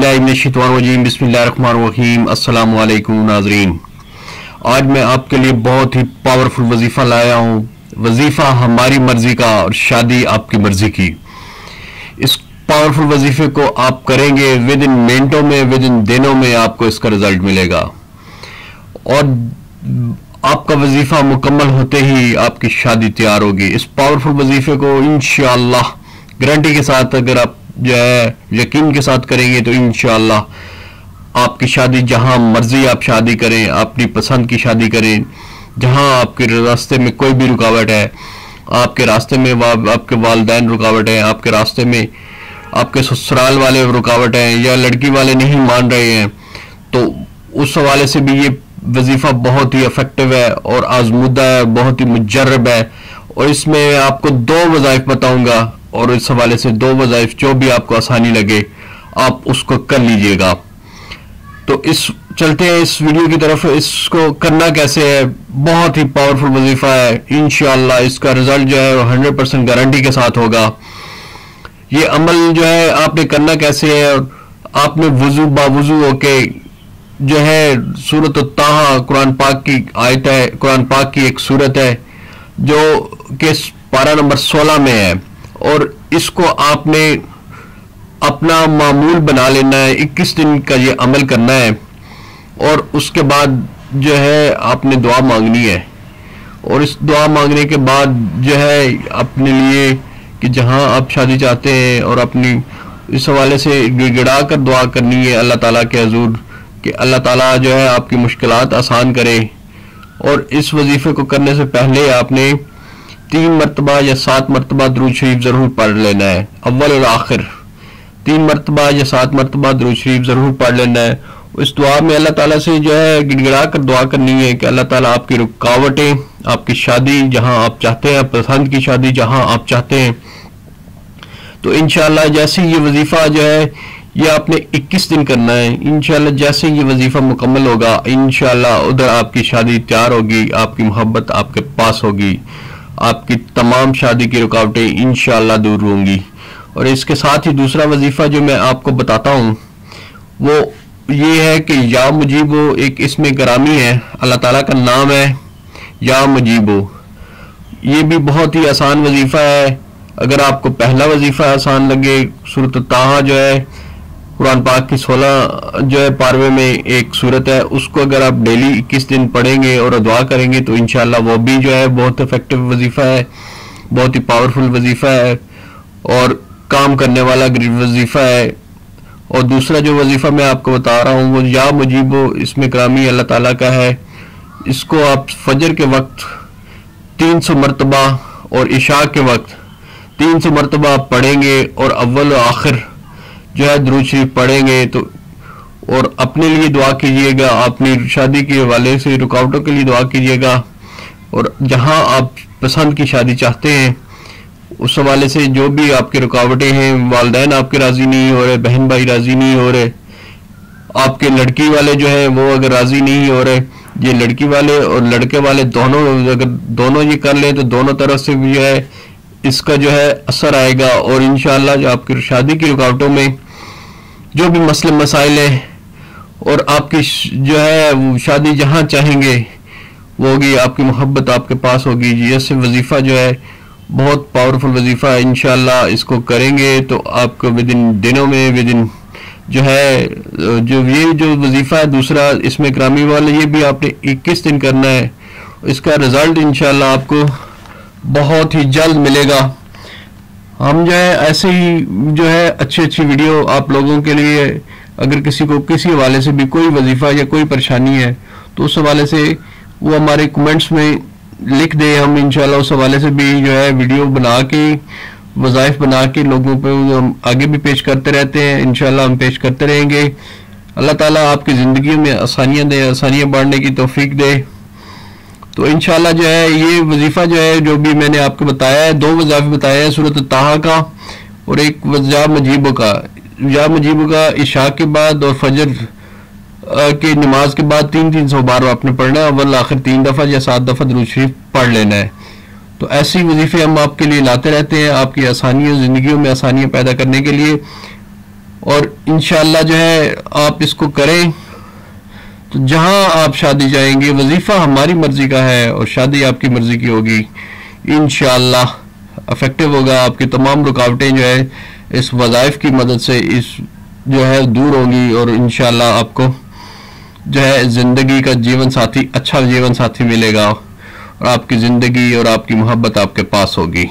औज़ुबिल्लाहिमिनश्शैतानिर्रजीम बिस्मिल्लाहिर्रहमानिर्रहीम। अस्सलाम वालेकुम नाज़रीन। आज मैं आपके लिए बहुत ही पावरफुल वजीफ़ा लाया हूँ। वजीफ़ा हमारी मर्जी का और शादी आपकी मर्जी की। इस पावरफुल वजीफे को आप करेंगे विद इन मिनटों में, विद इन दिनों में आपको इसका रिजल्ट मिलेगा और आपका वजीफा मुकम्मल होते ही आपकी शादी तैयार होगी। इस पावरफुल वजीफे को इंशाअल्लाह गारंटी के साथ अगर आप जो है यकीन के साथ करेंगे तो इंशाअल्लाह आपकी शादी जहां मर्जी आप शादी करें, अपनी पसंद की शादी करें, जहां आपके रास्ते में कोई भी रुकावट है, आपके रास्ते में आपके वालिदैन रुकावट है, आपके रास्ते में आपके ससुराल वाले रुकावट हैं या लड़की वाले नहीं मान रहे हैं, तो उस हवाले से भी ये वजीफा बहुत ही इफेक्टिव है और आजमुदा है, बहुत ही मुजर्रब है। और इसमें आपको 2 वज़ाइफ बताऊंगा और इस हवाले से 2 वज़ाइफ जो भी आपको आसानी लगे आप उसको कर लीजिएगा। तो चलते हैं इस वीडियो की तरफ। इसको करना कैसे है, बहुत ही पावरफुल वजीफा है। इंशाअल्लाह इसका रिजल्ट जो है 100% गारंटी के साथ होगा। ये अमल जो है आपने करना कैसे है, आपने वुजू बावुजू होके जो है सूरत ताहा कुरान पाक की आयत है, कुरान पाक की एक सूरत है जो कि पारा नंबर 16 में है और इसको आपने अपना मामूल बना लेना है। 21 दिन का ये अमल करना है और उसके बाद जो है आपने दुआ मांगनी है और इस दुआ मांगने के बाद जो है अपने लिए कि जहां आप शादी चाहते हैं और अपनी इस हवाले से गिड़गिड़ा कर दुआ करनी है अल्लाह ताला के हुजूर कि अल्लाह ताला जो है आपकी मुश्किलात आसान करे। और इस वजीफे को करने से पहले आपने 3 मरतबा या 7 मरतबा दुरूद शरीफ जरूर पढ़ लेना है। अव्वल और आखिर 3 मरतबा या 7 मरतबा दुरूद शरीफ जरूर पढ़ लेना है। इस दुआ में अल्लाह ताला से जो है गिड़गिड़ा कर दुआ करनी है कि अल्लाह ताला आपकी रुकावटें, आपकी शादी जहां आप चाहते हैं, पसंद की शादी जहां आप चाहते हैं, तो इंशाअल्लाह जैसे ये वजीफा जो है ये आपने 21 दिन करना है। इंशाअल्लाह जैसे ये वजीफा मुकम्मल होगा इंशाअल्लाह उधर आपकी शादी तैयार होगी, आपकी मोहब्बत आपके पास होगी, आपकी तमाम शादी की रुकावटें इंशाअल्लाह दूर होंगी। और इसके साथ ही दूसरा वजीफा जो मैं आपको बताता हूँ वो ये है कि या मुजीबो एक इसमें करामी है, अल्लाह ताला का नाम है या मुजीबो। ये भी बहुत ही आसान वजीफा है। अगर आपको पहला वजीफा आसान लगे, सूरत ताहा जो है कुरान पाक की 16 जो है पारवे में एक सूरत है, उसको अगर आप डेली 21 दिन पढ़ेंगे और दुआ करेंगे तो इंशाअल्लाह वो भी जो है बहुत इफेक्टिव वजीफा है, बहुत ही पावरफुल वजीफा है और काम करने वाला वजीफा है। और दूसरा जो वजीफा मैं आपको बता रहा हूँ वो या मुजीबो इसमें करामी अल्लाह ताला का है। इसको आप फजर के वक्त 300 मरतबा और इशा के वक्त 300 मरतबा आप पढ़ेंगे और अव्वल और आखिर जो है दुरूद शरीफ पढ़ेंगे तो और अपने लिए दुआ कीजिएगा, अपनी शादी के हवाले से रुकावटों के लिए दुआ कीजिएगा और जहां आप पसंद की शादी चाहते हैं उस हवाले से जो भी आपकी रुकावटें हैं, वालिदैन आपके राजी नहीं हो रहे, बहन भाई राजी नहीं हो रहे, आपके लड़की वाले जो है वो अगर राजी नहीं हो रहे, ये लड़की वाले और लड़के वाले दोनों अगर दोनों ये कर ले तो दोनों तरफ से भी जो है इसका जो है असर आएगा और इंशाअल्लाह जो आपकी शादी की रुकावटों में जो भी मसले मसाइल है और आपकी जो है शादी जहां चाहेंगे वो होगी, आपकी मोहब्बत आपके पास होगी। जैसे वजीफा जो है बहुत पावरफुल वजीफा है। इंशाअल्लाह इसको करेंगे तो आपको विद इन दिनों में, विद इन जो है जो ये जो वजीफा है दूसरा इसमें करामी वाला ये भी आपने 21 दिन करना है। इसका रिजल्ट इंशाअल्लाह आपको बहुत ही जल्द मिलेगा। हम जो है ऐसे ही जो है अच्छी वीडियो आप लोगों के लिए, अगर किसी को किसी हवाले से भी कोई वजीफा या कोई परेशानी है तो उस हवाले से वो हमारे कमेंट्स में लिख दे, हम इंशाल्लाह उस हवाले से भी जो है वीडियो बना के वज़ाइफ बना के लोगों पे हम आगे भी पेश करते रहते हैं। इंशाल्लाह हम पेश करते रहेंगे। अल्लाह ताला आपकी ज़िंदगी में आसानियाँ दे, आसानियाँ बांटने की तौफीक दे। तो इंशाल्लाह जो है ये वजीफा जो है जो भी मैंने आपको बताया है, 2 वज़ाइफ बताया है, सूरत ताहा का और एक या मुजीबो का। या मुजीबो का इशा के बाद और फजर की नमाज के बाद 300 बार आपने पढ़ना है, अव्वल आखिर 3 दफ़ा या 7 दफ़ा दुरूद शरीफ पढ़ लेना है। तो ऐसी वजीफे हम आपके लिए लाते रहते हैं, आपकी आसानियों ज़िंदगियों में आसानियाँ पैदा करने के लिए। और इंशाल्लाह जो है आप इसको करें तो जहां आप शादी जाएंगे, वजीफा हमारी मर्जी का है और शादी आपकी मर्जी की होगी, इंशाल्लाह इफेक्टिव होगा। आपकी तमाम रुकावटें जो है इस वज़ाइफ की मदद से इस जो है दूर होंगी और इंशाल्लाह आपको जो है ज़िंदगी का जीवन साथी, अच्छा जीवन साथी मिलेगा और आपकी ज़िंदगी और आपकी मोहब्बत आपके पास होगी।